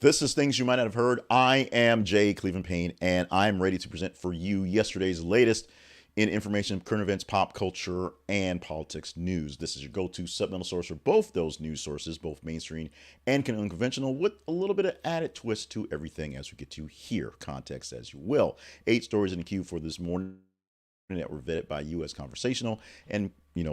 This is Things You Might Not Have Heard. I am Jay Cleveland Payne, and I'm ready to present for you yesterday's latest in information, current events, pop culture, and politics news. This is your go-to supplemental source for both those news sources, both mainstream and unconventional, with a little bit of added twist to everything as we get to hear context as you will. 8 stories in the queue for this morning that were vetted by you as conversational and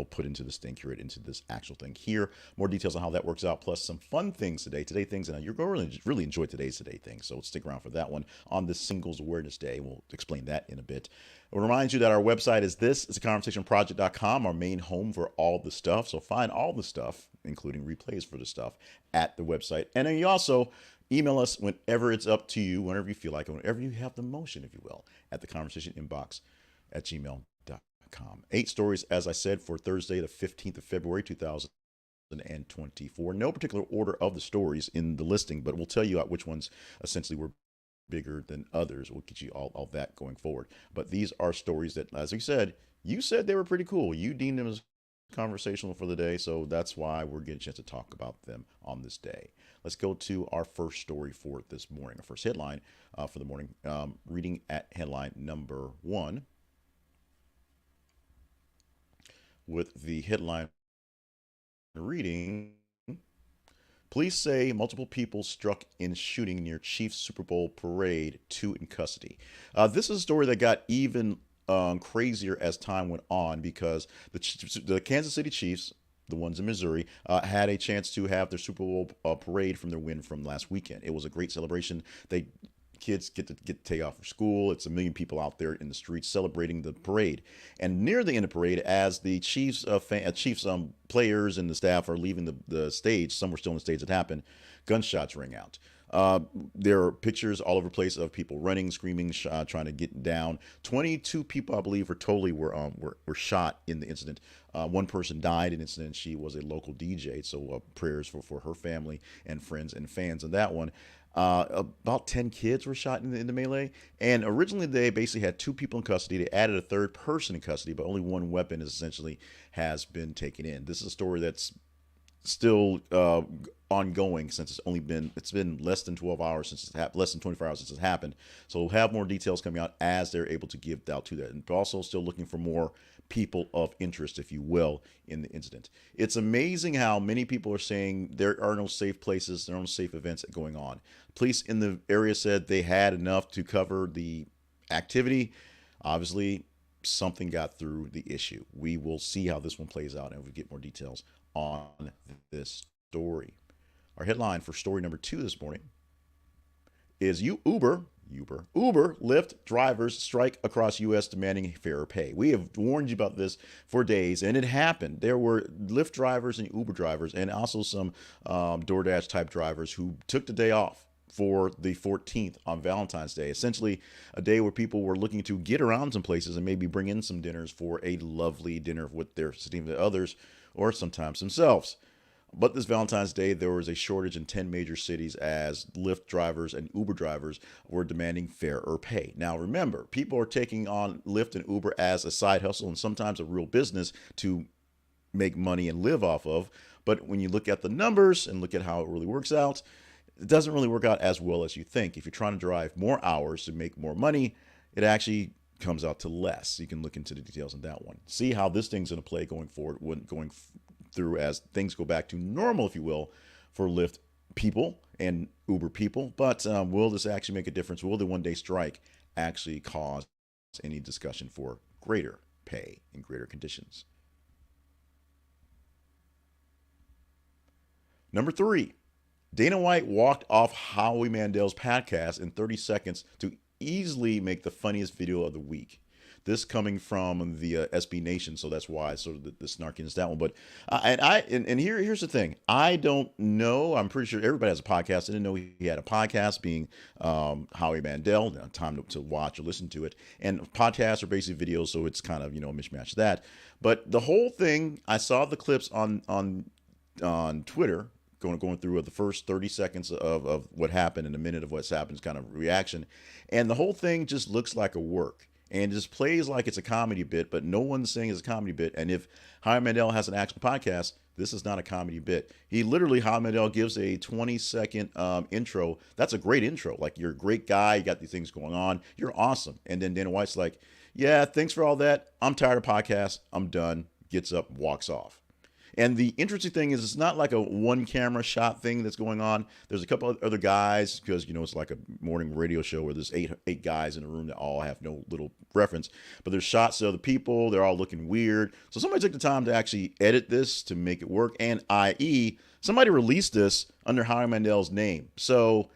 put into this thing, curate into this actual thing here. More details on how that works out, plus some fun things today things, and you're going to really enjoy today's thing, so stick around for that one on this Singles Awareness Day. We'll explain that in a bit. I'll remind you that our website is it's a conversationproject.com, our main home for all the stuff. So find all the stuff, including replays for the stuff, at the website. And then you also email us whenever it's up to you, whenever you feel like it, whenever you have the motion, if you will, at the conversation inbox at gmail.com. 8 stories, as I said, for Thursday, the 15th of February, 2024. No particular order of the stories in the listing, but we'll tell you which ones essentially were bigger than others. We'll get you all that going forward. But these are stories that, as we said, you said they were pretty cool. You deemed them as conversational for the day, so that's why we're getting a chance to talk about them on this day. Let's go to our first story for this morning, our first headline for the morning. Reading at headline number 1. With the headline reading, police say multiple people struck in shooting near Chiefs Super Bowl parade, 2 in custody. This is a story that got even crazier as time went on because the Kansas City Chiefs, the ones in Missouri, had a chance to have their Super Bowl parade from their win from last weekend. It was a great celebration. Kids get to take off for school. It's 1 million people out there in the streets celebrating the parade. And near the end of the parade, as the Chiefs players and the staff are leaving the stage, some were still on the stage that happened, gunshots ring out. There are pictures all over the place of people running, screaming, trying to get down. 22 people, I believe, were shot in the incident. One person died in the incident. She was a local DJ, so prayers for her family and friends and fans of that one. About 10 kids were shot in the melee, and originally they basically had 2 people in custody. They added a 3rd person in custody, but only 1 weapon has been taken in. This is a story that's still ongoing since it's been less than 12 hours since less than 24 hours since it happened. So we'll have more details coming out as they're able to give out to that, and also still looking for more people of interest, if you will, in the incident. It's amazing how many people are saying there are no safe places, there are no safe events going on. Police in the area said they had enough to cover the activity. Obviously, something got through the issue. We will see how this one plays out, and we get more details on this story. Our headline for story number 2 this morning is Uber, Lyft drivers strike across U.S. demanding fairer pay. We have warned you about this for days, and it happened. There were Lyft drivers and Uber drivers, and also some DoorDash type drivers who took the day off for the 14th on Valentine's Day, essentially a day where people were looking to get around some places and maybe bring in some dinners for a lovely dinner with their significant others or sometimes themselves. But this Valentine's Day, there was a shortage in 10 major cities as Lyft drivers and Uber drivers were demanding fairer pay. Now, remember, people are taking on Lyft and Uber as a side hustle and sometimes a real business to make money and live off of. But when you look at the numbers and look at how it really works out, it doesn't really work out as well as you think. If you're trying to drive more hours to make more money, it actually comes out to less. You can look into the details on that one. See how this thing's going to play going forward, going through as things go back to normal, if you will, for Lyft people and Uber people. But will this actually make a difference? Will the one-day strike actually cause any discussion for greater pay and greater conditions? Number 3, Dana White walked off Howie Mandel's podcast in 30 seconds to easily make the funniest video of the week. This coming from the SB Nation, so that's why sort of the snarkiness that one. But here's the thing: I don't know. I'm pretty sure everybody has a podcast. I didn't know he had a podcast, being Howie Mandel. Time to watch or listen to it. And podcasts are basically videos, so it's kind of a mishmash of that. But the whole thing, I saw the clips on Twitter. Going through the first 30 seconds of what happened and a minute of what's happened, kind of reaction. And the whole thing just looks like a work and just plays like it's a comedy bit, but no one's saying it's a comedy bit. And if Howie Mandel has an actual podcast, This is not a comedy bit. He literally, Howie Mandel gives a 20-second intro. That's a great intro. Like, you're a great guy. You got these things going on. You're awesome. And then Dana White's like, yeah, thanks for all that. I'm tired of podcasts. I'm done. Gets up, walks off. And the interesting thing is, it's not like a one camera shot thing that's going on. There's a couple of other guys, because, it's like a morning radio show where there's eight guys in a room that all have no little reference. But there's shots of the people. They're all looking weird. So somebody took the time to actually edit this to make it work. And i.e., somebody released this under Howie Mandel's name. So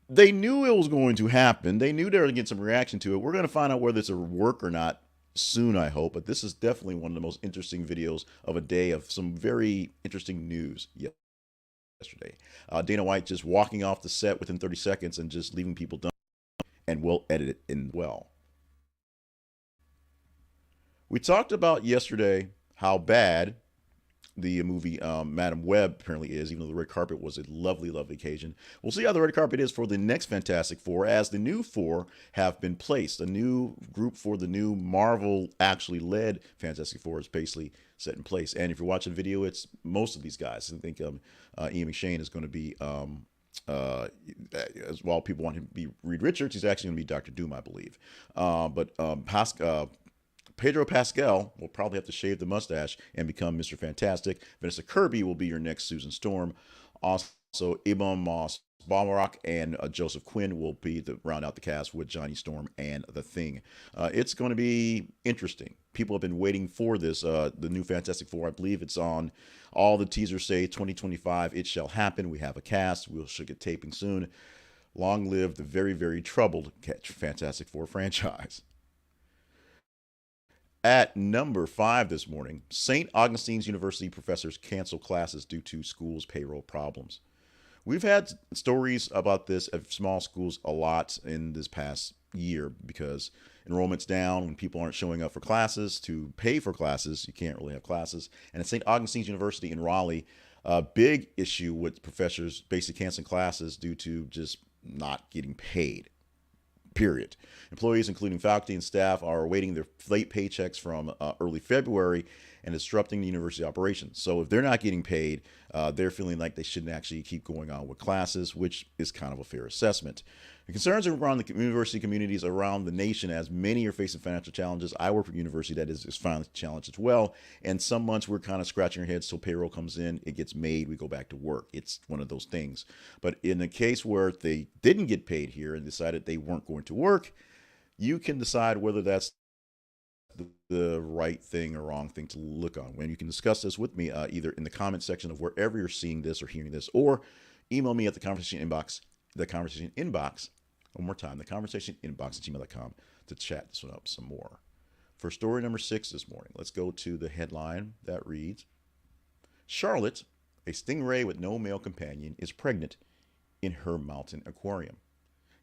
they knew it was going to happen. They knew they were going to get some reaction to it. We're going to find out whether it's a work or not soon, I hope. But this is definitely one of the most interesting videos of a day of some very interesting news yesterday. Dana White just walking off the set within 30 seconds and just leaving people dumb, and we'll edit it in well. We talked about yesterday how bad the movie Madam Web apparently is, even though the red carpet was a lovely, lovely occasion. We'll see how the red carpet is for the next Fantastic Four, as the new four have been placed. A new group for the new Marvel actually led Fantastic Four is basically set in place. And if you're watching the video, it's most of these guys. I think Ian McShane is going to be, as well, people want him to be Reed Richards. He's actually going to be Dr. Doom, I believe. Pedro Pascal will probably have to shave the mustache and become Mr. Fantastic. Vanessa Kirby will be your next Susan Storm. Also, Ibn Moss Balmarock and Joseph Quinn will be the round out the cast with Johnny Storm and The Thing. It's going to be interesting. People have been waiting for this. The new Fantastic Four, I believe it's on. All the teasers say 2025. It shall happen. We have a cast. We should get taping soon. Long live the very, very troubled Fantastic Four franchise. At number 5 this morning, St. Augustine's University professors cancel classes due to schools' payroll problems. We've had stories about this at small schools a lot in this past year, because enrollment's down when people aren't showing up for classes to pay for classes. You can't really have classes. And at St. Augustine's University in Raleigh, a big issue with professors basically canceling classes due to just not getting paid. Period. Employees, including faculty and staff, are awaiting their late paychecks from early February and disrupting the university operations. So if they're not getting paid, they're feeling like they shouldn't actually keep going on with classes, which is kind of a fair assessment. The concerns around the university communities around the nation, as many are facing financial challenges. I work for a university that is finally challenged as well. And some months we're kind of scratching our heads till payroll comes in, it gets made, we go back to work. It's one of those things. But in a case where they didn't get paid here and decided they weren't going to work, you can decide whether that's the right thing or wrong thing to look on. When you can discuss this with me, either in the comment section of wherever you're seeing this or hearing this, or email me at the conversation inbox, one more time, the conversation inbox at gmail.com to chat this one up some more. For story number 6 this morning, let's go to the headline that reads, Charlotte, a stingray with no male companion, is pregnant in her mountain aquarium.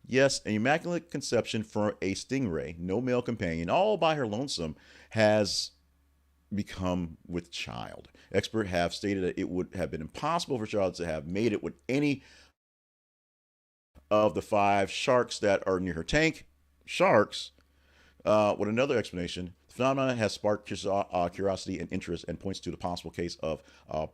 Yes, an immaculate conception for a stingray, no male companion, all by her lonesome, has become with child. Experts have stated that it would have been impossible for Charlotte to have made it with any of the 5 sharks that are near her tank. Sharks, with another explanation, the phenomenon has sparked curiosity and interest, and points to the possible case of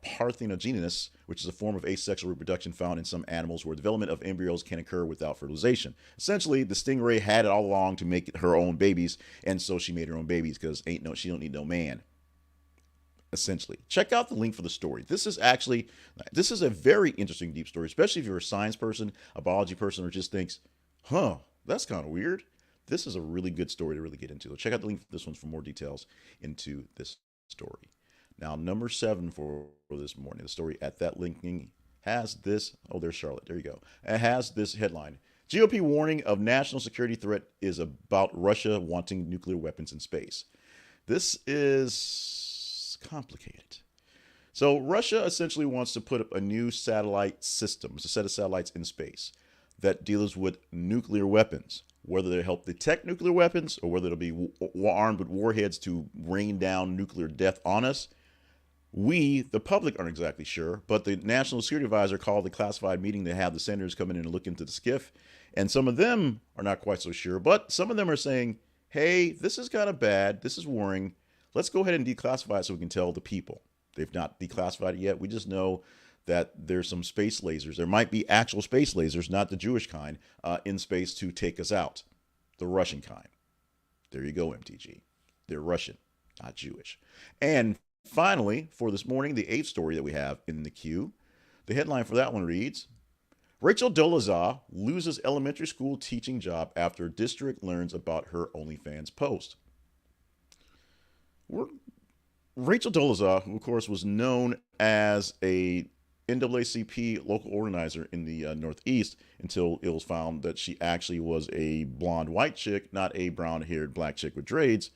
parthenogenesis, which is a form of asexual reproduction found in some animals where development of embryos can occur without fertilization. Essentially, the stingray had it all along to make her own babies, and so she made her own babies because she don't need no man. Essentially, check out the link for the story. This is a very interesting, deep story, especially if you're a science person, a biology person, or just thinks, that's kind of weird. This is a really good story to really get into. So check out the link for this one for more details into this story. Now, number 7 for this morning, the story at that linking has this. Oh, there's Charlotte. There you go. It has this headline. GOP warning of national security threat is about Russia wanting nuclear weapons in space. This is complicated. So Russia essentially wants to put up a new satellite system. It's a set of satellites in space that deals with nuclear weapons, whether they help detect nuclear weapons or whether it'll be armed with warheads to rain down nuclear death on us. We, the public, aren't exactly sure, but the National Security Advisor called the classified meeting to have the senators come in and look into the skiff. And some of them are not quite so sure, but some of them are saying, hey, this is kind of bad. This is worrying. Let's go ahead and declassify it so we can tell the people. They've not declassified it yet. We just know that there's some space lasers. There might be actual space lasers, not the Jewish kind, in space to take us out. The Russian kind. There you go, MTG. They're Russian, not Jewish. And finally, for this morning, the eighth story that we have in the queue, the headline for that one reads, Rachel Dolezal loses elementary school teaching job after district learns about her OnlyFans post. Rachel Dolezal, who of course was known as a NAACP local organizer in the Northeast until it was found that she actually was a blonde white chick, not a brown-haired black chick with dreads.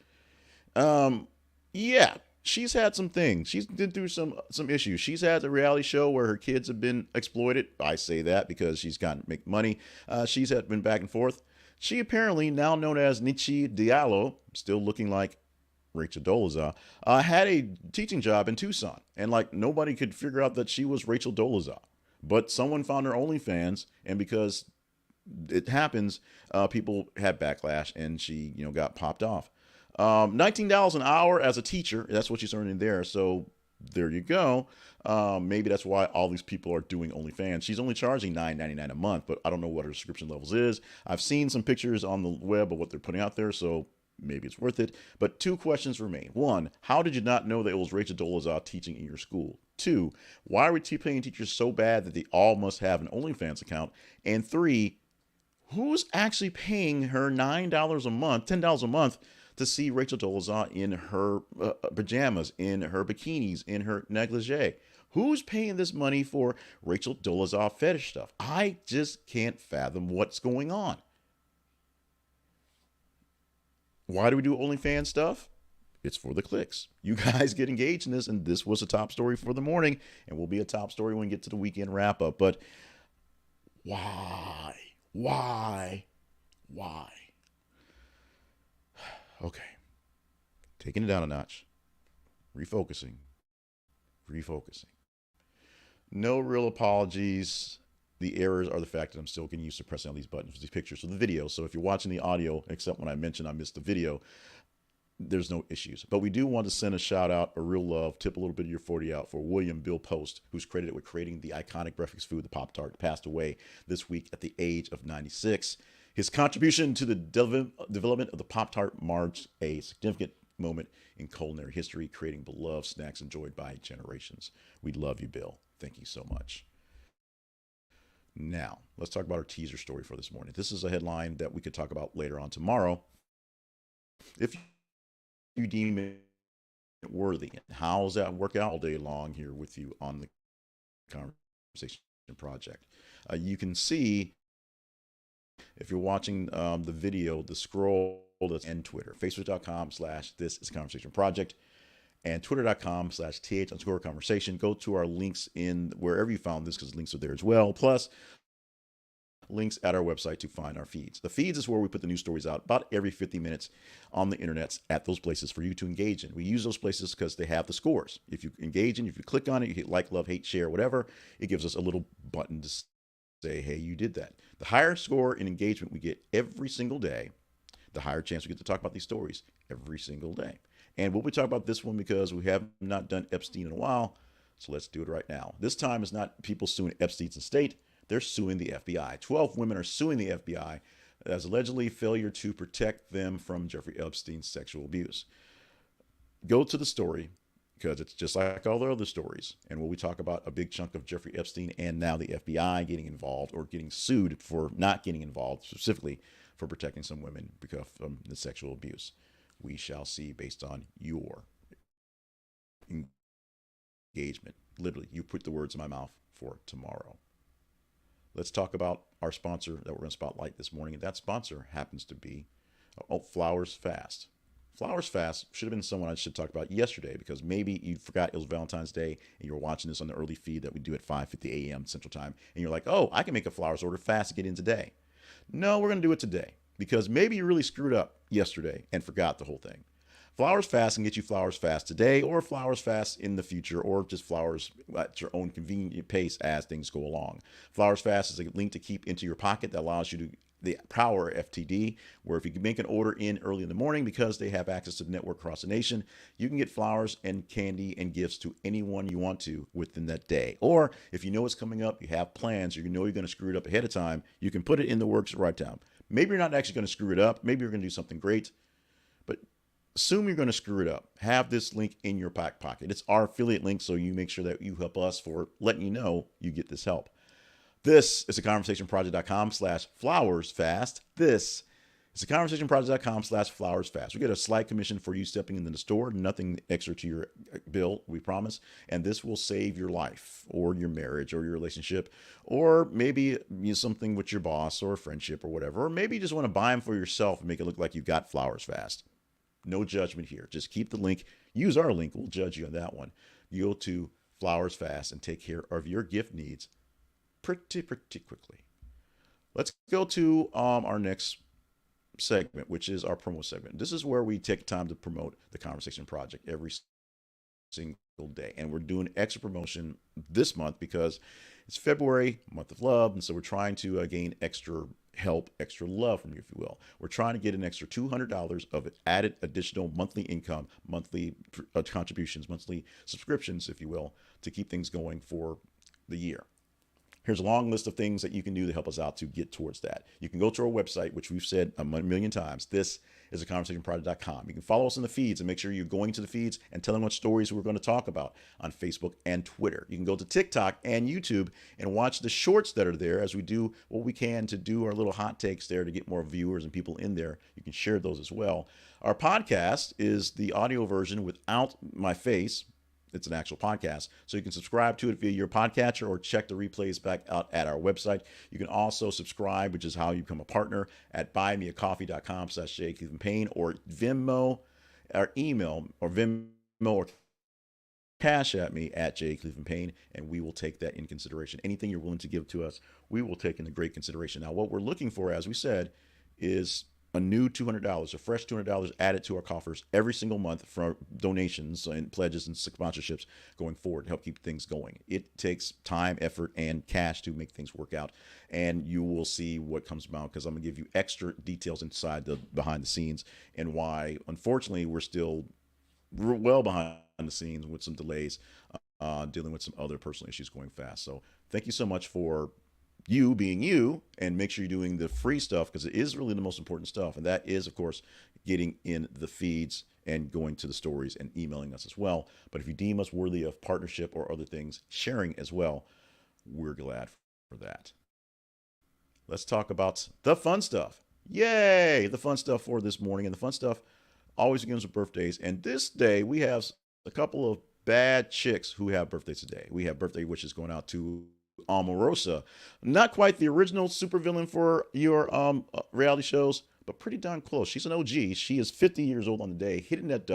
Yeah, she's had some things. She's been through some issues. She's had a reality show where her kids have been exploited. I say that because she's gotten to make money. She's been back and forth. She apparently, now known as Nichi Diallo, still looking like Rachel Dolezal, had a teaching job in Tucson, and like nobody could figure out that she was Rachel Dolezal. But someone found her OnlyFans, and because it happens, people had backlash, and she, got popped off. $19 an hour as a teacher. That's what she's earning there. So there you go. Maybe that's why all these people are doing OnlyFans. She's only charging $9.99 a month, but I don't know what her subscription levels is. I've seen some pictures on the web of what they're putting out there, so maybe it's worth it. But two questions remain. One, how did you not know that it was Rachel Dolezal teaching in your school? Two, why are we paying teachers so bad that they all must have an OnlyFans account? And three, who's actually paying her $9 a month, $10 a month to see Rachel Dolezal in her pajamas, in her bikinis, in her negligee? Who's paying this money for Rachel Dolezal fetish stuff? I just can't fathom what's going on. Why do we do OnlyFans stuff? It's for the clicks. You guys get engaged in this, and this was a top story for the morning, and will be a top story when we get to the weekend wrap up. But why? Okay. Taking it down a notch. Refocusing. No real apologies. The errors are the fact that I'm still getting used to pressing on these buttons for these pictures of the video. So if you're watching the audio, except when I mentioned I missed the video, there's no issues. But we do want to send a shout out, a real love, tip a little bit of your 40 out for William Bill Post, who's credited with creating the iconic breakfast food, the Pop-Tart, passed away this week at the age of 96. His contribution to the development of the Pop-Tart marks a significant moment in culinary history, creating beloved snacks enjoyed by generations. We love you, Bill. Thank you so much. Now, let's talk about our teaser story for this morning. This is a headline that we could talk about later on tomorrow, if you deem it worthy. How does that work out all day long here with you on the Conversation Project? You can see, if you're watching the video, the scroll that's in Twitter, facebook.com/this is Conversation Project, and twitter.com/th_conversation. Go to our links in wherever you found this, because links are there as well. Plus, links at our website to find our feeds. The feeds is where we put the news stories out about every 50 minutes on the internet at those places for you to engage in. We use those places because they have the scores. If you engage in, if you click on it, you hit like, love, hate, share, whatever, it gives us a little button to say, hey, you did that. The higher score in engagement we get every single day, the higher chance we get to talk about these stories every single day. And we'll be talking about this one because we have not done Epstein in a while. So let's do it right now. This time is not people suing Epstein's estate. They're suing the FBI. 12 women are suing the FBI as allegedly failure to protect them from Jeffrey Epstein's sexual abuse. Go to the story because it's just like all the other stories. And when we talk about a big chunk of Jeffrey Epstein and now the FBI getting involved or getting sued for not getting involved, specifically for protecting some women because of the sexual abuse. We shall see based on your engagement. Literally, you put the words in my mouth for tomorrow. Let's talk about our sponsor that we're going to spotlight this morning. And that sponsor happens to be Flowers Fast. Flowers Fast should have been someone I should talk about yesterday because maybe you forgot it was Valentine's Day and you were watching this on the early feed that we do at 5:50 a.m. Central Time. And you're like, oh, I can make a flowers order fast to get in today. No, we're going to do it today because maybe you really screwed up yesterday and forgot the whole thing. Flowers Fast can get you flowers fast today or flowers fast in the future or just flowers at your own convenient pace as things go along. Flowers Fast is a link to keep into your pocket that allows you to the Power FTD, where if you can make an order in early in the morning because they have access to the network across the nation, you can get flowers and candy and gifts to anyone you want to within that day. Or if you know it's coming up, you have plans, or you know you're going to screw it up ahead of time, you can put it in the works right down. Maybe you're not actually going to screw it up. Maybe you're going to do something great, but assume you're going to screw it up. Have this link in your back pocket. It's our affiliate link, so you make sure that you help us for letting you know you get this help. This is a conversationproject.com/flowersfast. This is a conversationproject.com/flowersfast. We get a slight commission for you stepping into the store, nothing extra to your bill, we promise. And this will save your life or your marriage or your relationship, or maybe something with your boss or a friendship or whatever. Or maybe you just want to buy them for yourself and make it look like you got flowers fast. No judgment here. Just keep the link. Use our link. We'll judge you on that one. You go to Flowers Fast and take care of your gift needs pretty quickly. Let's go to our next segment, which is our promo segment. This is where we take time to promote the Conversation Project every single day. And we're doing extra promotion this month because it's February, month of love. And so we're trying to gain extra help, extra love from you, if you will. We're trying to get an extra $200 of added additional monthly income, monthly contributions, monthly subscriptions, if you will, to keep things going for the year. Here's a long list of things that you can do to help us out to get towards that. You can go to our website, which we've said a million times. This is a conversationproject.com. You can follow us in the feeds and make sure you're going to the feeds and telling what stories we're going to talk about on Facebook and Twitter. You can go to TikTok and YouTube and watch the shorts that are there as we do what we can to do our little hot takes there to get more viewers and people in there. You can share those as well. Our podcast is the audio version without my face. It's an actual podcast. So you can subscribe to it via your podcatcher or check the replays back out at our website. You can also subscribe, which is how you become a partner, at buymeacoffee.com/JClevelandPayne or Venmo or email or Venmo or cash at me at JClevelandPayne, and we will take that in consideration. Anything you're willing to give to us, we will take into great consideration. Now, what we're looking for, as we said, is a new $200, a fresh $200 added to our coffers every single month from donations and pledges and sponsorships going forward to help keep things going. It takes time, effort, and cash to make things work out, and you will see what comes about because I'm going to give you extra details inside the behind the scenes and why, unfortunately, we're still well behind the scenes with some delays, dealing with some other personal issues going fast. So thank you so much for you being you, and make sure you're doing the free stuff because it is really the most important stuff. And that is, of course, getting in the feeds and going to the stories and emailing us as well. But if you deem us worthy of partnership or other things, sharing as well, we're glad for that. Let's talk about the fun stuff. Yay! The fun stuff for this morning. And the fun stuff always begins with birthdays. And this day, we have a couple of bad chicks who have birthdays today. We have birthday wishes going out to Omarosa, not quite the original supervillain for your reality shows, but pretty darn close. She's an OG. She is 50 years old on the day, hitting that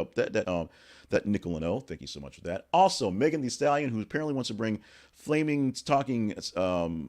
nickel and O. Thank you so much for that. Also, Megan Thee Stallion, who apparently wants to bring flaming talking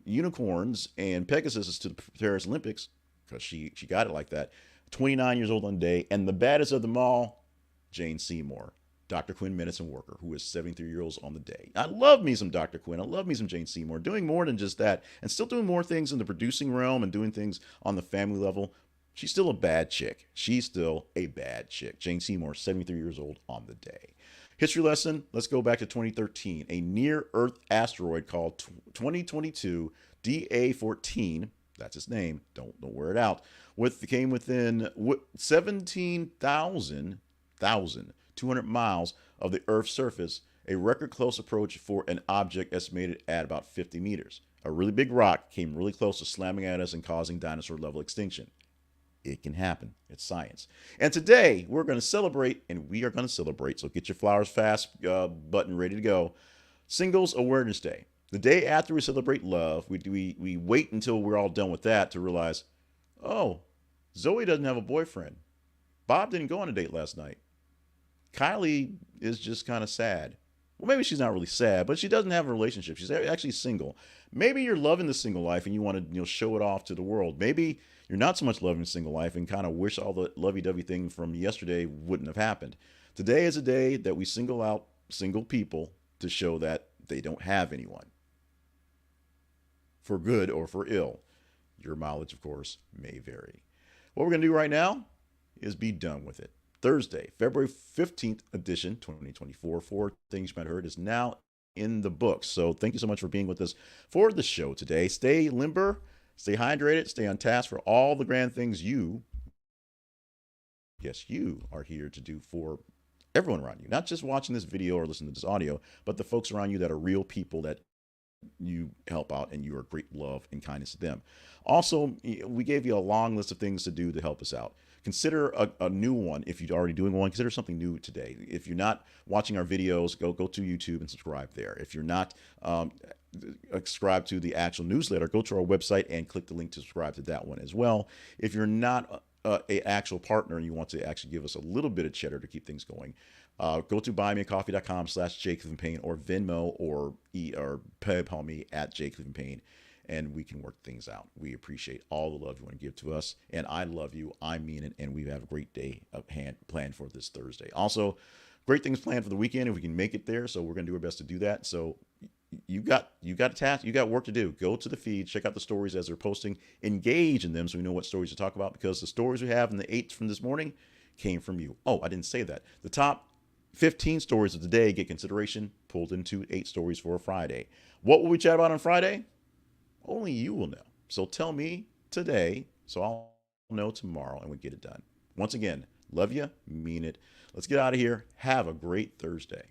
unicorns and Pegasus to the Paris Olympics because she got it like that. 29 years old on the day, and the baddest of them all, Jane Seymour. Dr. Quinn Medicine Worker, who is 73 years old on the day. I love me some Dr. Quinn. I love me some Jane Seymour. Doing more than just that, and still doing more things in the producing realm and doing things on the family level. She's still a bad chick. She's still a bad chick. Jane Seymour, 73 years old on the day. History lesson, let's go back to 2013. A near-Earth asteroid called 2022 DA14, that's its name, don't wear it out, came within 17,200 miles of the Earth's surface, a record close approach for an object estimated at about 50 meters. A really big rock came really close to slamming at us and causing dinosaur level extinction. It can happen. It's science. And today we're going to celebrate, and we are going to celebrate. So get your Flowers Fast button ready to go. Singles Awareness Day. The day after we celebrate love, we wait until we're all done with that to realize, oh, Zoe doesn't have a boyfriend. Bob didn't go on a date last night. Kylie is just kind of sad. Well, maybe she's not really sad, but she doesn't have a relationship. She's actually single. Maybe you're loving the single life and you want to show it off to the world. Maybe you're not so much loving the single life and kind of wish all the lovey-dovey thing from yesterday wouldn't have happened. Today is a day that we single out single people to show that they don't have anyone, for good or for ill. Your mileage, of course, may vary. What we're going to do right now is be done with it. Thursday, February 15th edition, 2024, Four Things You Might Have Heard, is now in the books. So thank you so much for being with us for the show today. Stay limber, stay hydrated, stay on task for all the grand things you, yes, you are here to do for everyone around you. Not just watching this video or listening to this audio, but the folks around you that are real people that you help out and you are great love and kindness to them. Also, we gave you a long list of things to do to help us out. Consider a new one. If you're already doing one, consider something new today. If you're not watching our videos, go to YouTube and subscribe there. If you're not subscribed to the actual newsletter, go to our website and click the link to subscribe to that one as well. If you're not a actual partner and you want to actually give us a little bit of cheddar to keep things going, go to buymeacoffee.com/jclevelandpayne or Venmo or PayPal me at jclevelandpayne, and we can work things out. We appreciate all the love you want to give to us, and I love you. I mean it, and we have a great day of hand planned for this Thursday. Also, great things planned for the weekend if we can make it there. So we're going to do our best to do that. So you got a task, you got work to do. Go to the feed, check out the stories as they're posting, engage in them so we know what stories to talk about, because the stories we have in the 8 from this morning came from you. Oh, I didn't say that. The top 15 stories of the day get consideration, pulled into 8 stories for a Friday. What will we chat about on Friday? Only you will know. So tell me today, so I'll know tomorrow, and we get it done. Once again, love you, mean it. Let's get out of here. Have a great Thursday.